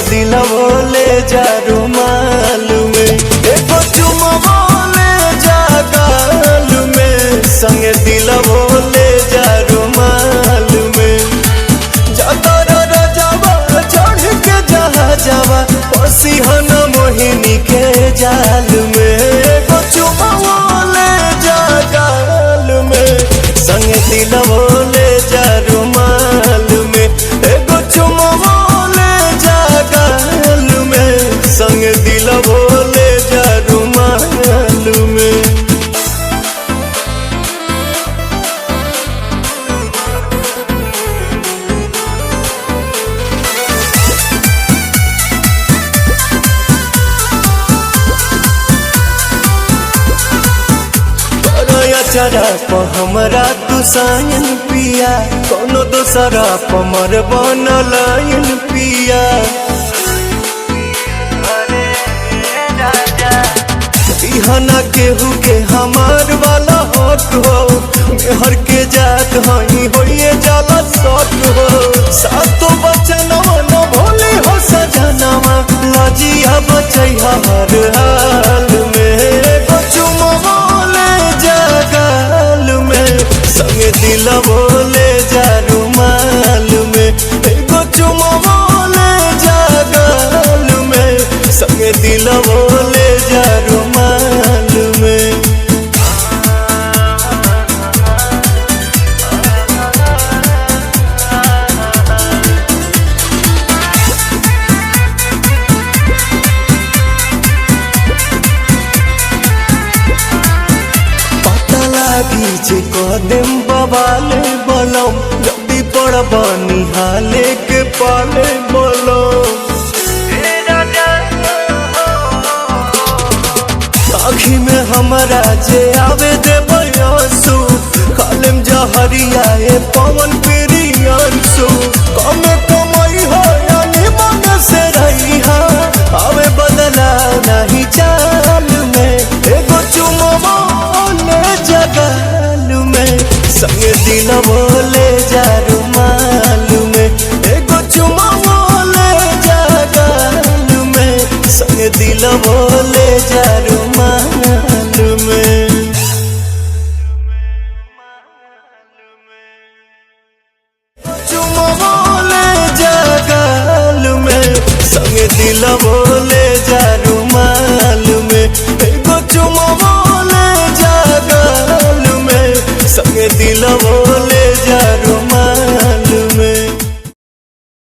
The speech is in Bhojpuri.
दिल बोले जा रुमाल में, एगो चुमा बोले जा गाल में, संगे दिल बोले जा रुमाल में। जातर रजावा चढ़ के जहाजावा पसीहन मोहिनी के जाल में, एगो चुमा बोले जा गाल में, संगे दिल बोले जा रुमाल में, एगो चुमा बोले जा गाल में, संगे दिल बोले जा रुमाल में। चरा प हमरा तू सायन पिया, कोनो दोसरा प मर बनलायन पिया। इहना केहू के हमार वाला हक हो, मेहर के जात हई होइए जाला सक हो। सातो बचनवा न भोले हो सजनवा, लजिया बचैहा हर हाल में, एगो चुमा बोले जा गाल में, संगे दिल बोले जा रुमाल में, एगो चुमा बोले जा गाल में, संगे दिल बोले जा रुमाल में। जे कदम बवाले बलम, जल्दी पड़ बनी हाले के पाले बलम। आँखी में हमारा जे आवे दे बयासु, कालम जहरिया ए पवन प्रियांशु। कमे कमाई हो यानी मन से रही हा, आवे बदला नहीं चाल में, एगो चुमा बोले जगा संगे दिल बोले जा रुमाल में, एगो चुमा बोले जा गाल में, संगे दिल बोले जा रुमाल में। चुमा बोले जा गाल में, संगे दिल बोले जा रुमाल में, एगो चुमा बोले जा गाल में, संगे दिल